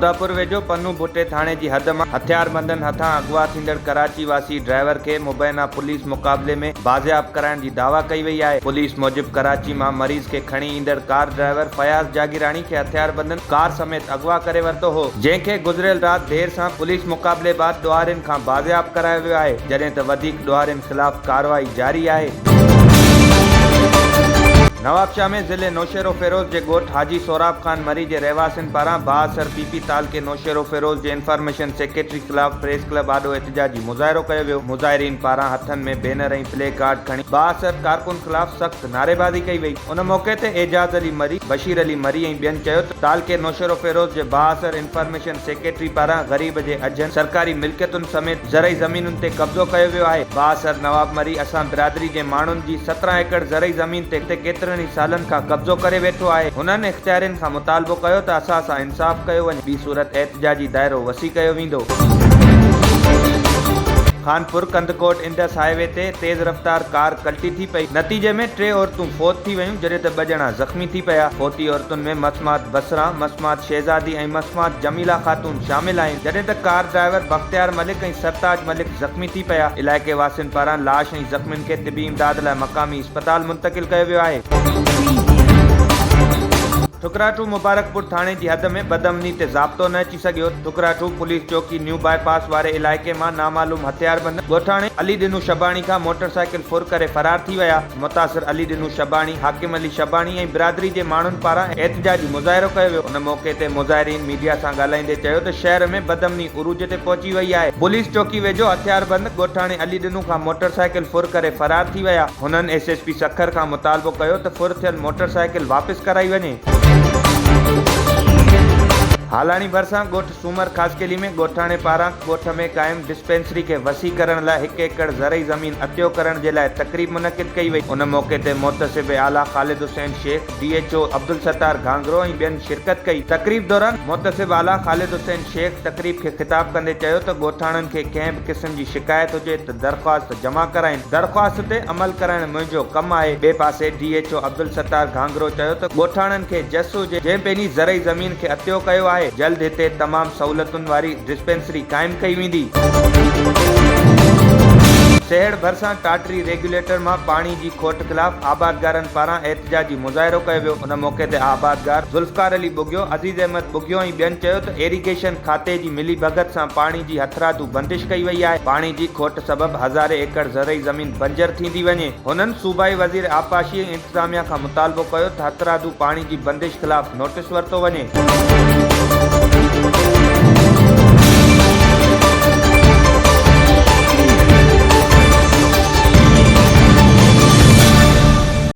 माउदापुर वेझो पन्नू भुट्टे थाणे जी हद में हथियारबंदन हथां अगवा थींदड़ कराची वासी ड्राइवर के मुबैना पुलिस मुकाबले में बाज़ियाब कराइण जी दावा कई वई आहे। पुलिस मूजिब कराची में मरीज के खणी ईंदड़ कार ड्राइवर फयाज़ जागीरानी के हथियारबंदन कार समेत अगवा करे वरतो हो, जंहिंखे गुज़रियल रात देर सां पुलिस मुकाबले बाद ॾोहारियुनि खां बाज़ियाब करायो वियो आहे, जॾहिं त वधीक ॾोहारियुनि खिलाफ़ कार्रवाई जारी आहे। नवाबशाह में ज़िले नौशेरो फेरोज़ के गोठ हाजी सोराब खान मरी के रहवासिन पारा बासर पीपी ताल के नौशेरो फेरोज़ के इंफॉर्मेशन सेक्रेटरी खिलाफ प्रेस क्लब आडो एहतजाजी मुजाहिरो कयो वियो। मुजाहिरीन पारा हथन में बैनर और प्ले कार्ड खणी बासर कारकुन खिलाफ सख्त नारेबाजी कई वई। उन मौके ते एजाज अली मरी, बशीर अली मरी और बेन चयो त ताल के नौशेरो फेरोज़ के बासर इंफॉर्मेशन सेक्रेटरी पारा गरीब के अजन सरकारी मिल्कियतुन समेत ज़रई ज़मीनुन ते कब्जो कयो वियो आहे। बासर नवाब मरी असां बिरादरी के माण्हुनि जी 17 एकड़ ज़रई ज़मीन ते केतिरनि सालन का कब्जो करे वेठो आहे। उन्हनि इख्तियारनि खां मुतालबो कयो त असां सां इंसाफ कयो वञे, ॿी सूरत एहतजाजी दायरो वसी कयो वेंदो। खानपुर कंदकोट इंडस हाईवे ते तेज रफ्तार कार कल्टी थी पई। नतीजे में 3 औरतूं फोत थी वयूं, जॾहिं त 2 ॼणा ज़ख्मी थी पिया। फोती औरतुनि में मसमात बसरा, मसमात शहजादी और मसमात जमीला खातून शामिल आहिनि, जॾहिं त कार ड्राइवर बख्तियार मलिक और सरताज मलिक ज़ख्मी थी पिया। इलाइक़े वासियुनि पारां लाश और ज़ख्मियुनि खे तिबी इमदाद लाइ मक़ामी अस्पताल मुंतकिल कयो वियो आहे। ठुकराटू मुबारकपुर थाने की हद में बदअमनी ते ज़ाब्तो न अची सघियो। ठुकराटू पुलिस चौकी न्यू बाईपास वारे इलाइक़े में नामालूम हथियारबंद ॻोठाणे अली दिनू शबाणी का मोटरसाइकिल फुर करे फरार थी विया। मुतासिर अली दिनू शबाणी, हाकिम अली शबाणी और बिरादरी के माण्हुनि पारां एहतजाजी मुजाहिरो कयो वियो। उन मौके ते मुजाहिरीन मीडिया सां ॻाल्हाईंदे चयो त शहर में बदअमनी उरूज ते पहुची वई आहे। पुलिस चौकी वेझो हथियारबंद ॻोठाणे अली दिनू का मोटरसाइकिल फुर करे फरार थी विया। हुननि एसएसपी सखर का मुतालबो कयो त फुर थियल मोटरसाइकिल वापस कराई वञे। हालानी भरसा गोठ सूमर खासकेली में ॻोठाणे पारां गोठ में कायम डिस्पेंसरी के वसी करण लाइ 1 एकड़ ज़रई ज़मीन अतियो करण जे लाइ तकरीब मुनक़िद कई वई। उन मौके ते मोहतसिब आला ख़ालिद हुसैन शेख, DHO अब्दुल सत्तार घांगरो और ॿियनि शिरकत कई। तकरीब दौरान मोहतसिब आला ख़ालिद हुसैन शेख तकरीब के खिताब कंदे चयो त ॻोठाणनि खे कंहिं बि क़िस्म जी शिकायत हुजे त दरख़्वास्त जमा कराइनि, दरख़्वास्त ते अमल कराइण मुंहिंजो कमु आहे। ॿिए पासे DHO अब्दुल सत्तार घांगरो चयो त ॻोठाणनि खे जस हुजे जंहिं पंहिंजी ज़रई ज़मीन खे अतियो कयो आहे, जल्द हिते तमाम सहूलतुनि वारी डिस्पेंसरी कायम कई वेंदी। शहर भरसा टाटरी रेगुलेटर में पानी की खोट खिलाफ आबादगारन पारा एहतजाजी मुजाहिरो कयो वियो। उन मौके ते आबादगार जुल्फकार अली बुगियो, अजीज अहमद बुगियो और बेन चयो त इरिगेशन खाते की मिली भगत से पानी की हथरादू बंदिश कई वई है। पानी की खोट सबब हज़ारे एकड़ ज़रई ज़मीन बंजर थी वने। हुननि सूबाई वज़ीर आपाशी इंतजामिया का मुतालबो कयो त हथरादू पानी की बंदिश खिलाफ नोटिस वरतो वने।